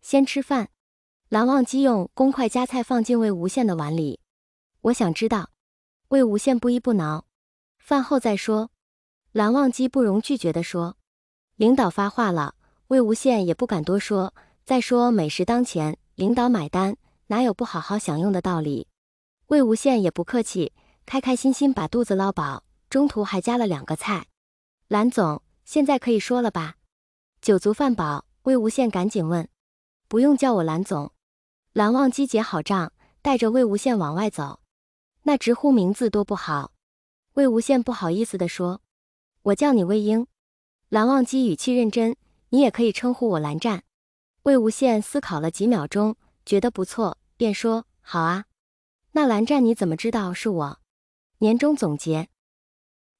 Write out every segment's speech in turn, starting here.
先吃饭。蓝忘机用公筷夹菜放进魏无羡的碗里。我想知道。魏无羡不依不挠。饭后再说。蓝忘机不容拒绝地说。领导发话了，魏无羡也不敢多说。再说美食当前，领导买单，哪有不好好享用的道理？魏无羡也不客气，开开心心把肚子捞饱，中途还加了2个菜。蓝总，现在可以说了吧？酒足饭饱，魏无羡赶紧问。不用叫我蓝总。蓝忘机结好账，带着魏无羡往外走。那直呼名字多不好。魏无羡不好意思地说。我叫你魏婴。蓝忘机语气认真，你也可以称呼我蓝湛。魏无羡思考了几秒钟，觉得不错，便说，好啊。那蓝湛你怎么知道是我？年终总结。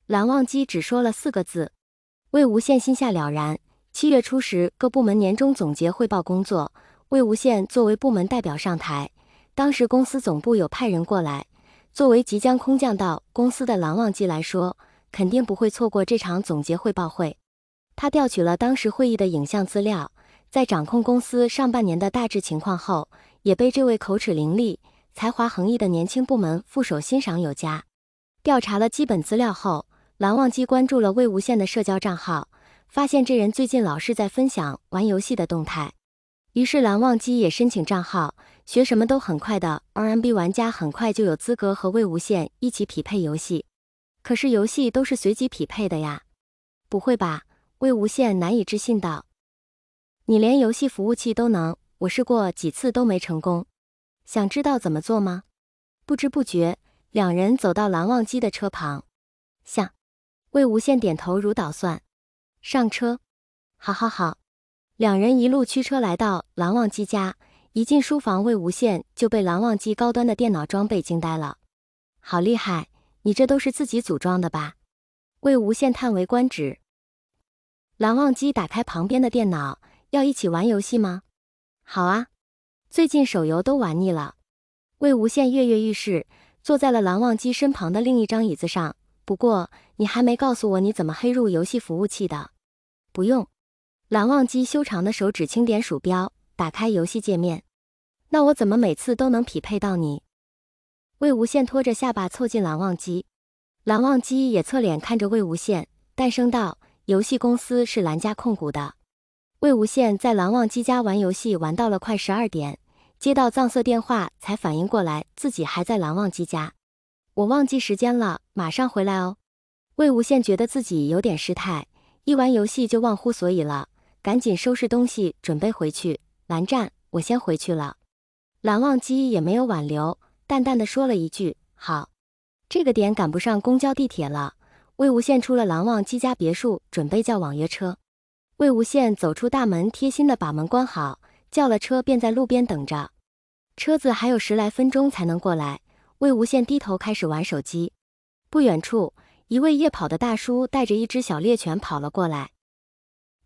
蓝忘机只说了4个字。魏无羡心下了然。7月初时，各部门年终总结汇报工作，魏无羡作为部门代表上台。当时公司总部有派人过来，作为即将空降到公司的蓝忘机来说，肯定不会错过这场总结汇报会。他调取了当时会议的影像资料，在掌控公司上半年的大致情况后，也被这位口齿伶俐、才华横溢的年轻部门副手欣赏有加。调查了基本资料后，蓝忘机关注了魏无羡的社交账号，发现这人最近老是在分享玩游戏的动态。于是蓝忘机也申请账号，学什么都很快的 RMB 玩家很快就有资格和魏无羡一起匹配游戏。可是游戏都是随机匹配的呀。不会吧？魏无羡难以置信道。你连游戏服务器都能，我试过几次都没成功。想知道怎么做吗？不知不觉2人走到蓝忘机的车旁。像。魏无羡点头如捣蒜。上车。好好好。2人一路驱车来到蓝忘机家，一进书房，魏无羡就被蓝忘机高端的电脑装备惊呆了。好厉害，你这都是自己组装的吧？魏无羡叹为观止。蓝忘机打开旁边的电脑，要一起玩游戏吗？好啊，最近手游都玩腻了。魏无羡跃跃欲试，坐在了蓝忘机身旁的另一张椅子上。不过，你还没告诉我你怎么黑入游戏服务器的。不用。蓝忘机修长的手指轻点鼠标，打开游戏界面。那我怎么每次都能匹配到你？魏无羡拖着下巴凑近蓝忘机。蓝忘机也侧脸看着魏无羡，淡声道，游戏公司是蓝家控股的。魏无羡在蓝忘机家玩游戏玩到了快12点，接到藏色电话才反应过来自己还在蓝忘机家。我忘记时间了，马上回来哦。魏无羡觉得自己有点失态，一玩游戏就忘乎所以了，赶紧收拾东西准备回去。蓝湛，我先回去了。蓝忘机也没有挽留，淡淡的说了一句，好。这个点赶不上公交地铁了，魏无羡出了蓝忘机家别墅，准备叫网约车。魏无羡走出大门，贴心的把门关好，叫了车便在路边等着。车子还有10来分钟才能过来，魏无羡低头开始玩手机。不远处，一位夜跑的大叔带着一只小猎犬跑了过来。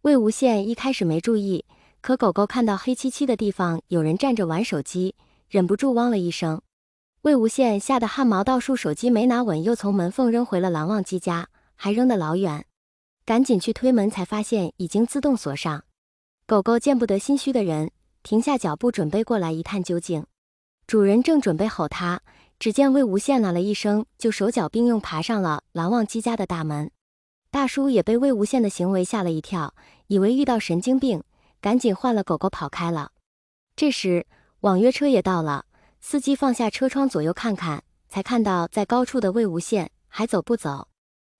魏无羡一开始没注意，可狗狗看到黑漆漆的地方有人站着玩手机，忍不住汪了一声。魏无羡吓得汗毛倒竖，手机没拿稳，又从门缝扔回了蓝忘机家，还扔得老远。赶紧去推门，才发现已经自动锁上。狗狗见不得心虚的人，停下脚步准备过来一探究竟。主人正准备吼他，只见魏无羡啦了一声，就手脚并用爬上了蓝忘机家的大门。大叔也被魏无羡的行为吓了一跳，以为遇到神经病，赶紧换了狗狗跑开了。这时网约车也到了，司机放下车窗左右看看，才看到在高处的魏无羡，还走不走？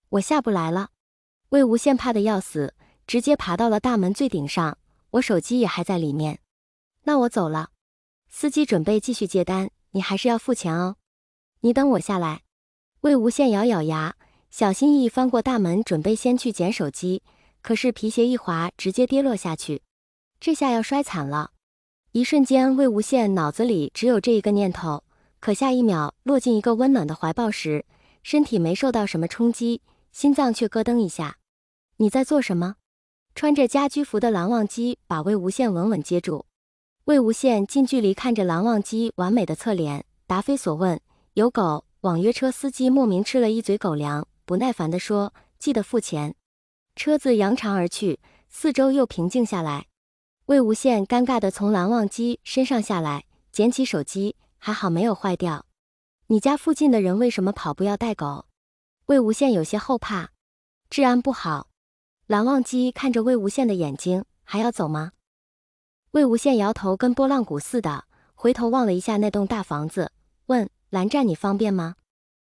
我下不来了。魏无羡怕得要死，直接爬到了大门最顶上，我手机也还在里面。那我走了。司机准备继续接单，你还是要付钱哦。你等我下来。魏无羡咬咬牙，小心翼翼翻过大门，准备先去捡手机，可是皮鞋一滑，直接跌落下去。这下要摔惨了。一瞬间，魏无羡脑子里只有这一个念头，可下一秒落进一个温暖的怀抱时，身体没受到什么冲击，心脏却咯噔一下。你在做什么？穿着家居服的蓝忘机把魏无羡稳稳接住。魏无羡近距离看着蓝忘机完美的侧脸，答非所问。有狗。网约车司机莫名吃了一嘴狗粮，不耐烦地说，记得付钱。车子扬长而去，四周又平静下来。魏无羡尴尬地从蓝忘机身上下来，捡起手机，还好没有坏掉。你家附近的人为什么跑步要带狗？魏无羡有些后怕。治安不好。蓝忘机看着魏无羡的眼睛，还要走吗？魏无羡摇头，跟拨浪鼓似的，回头望了一下那栋大房子，问：蓝湛你方便吗？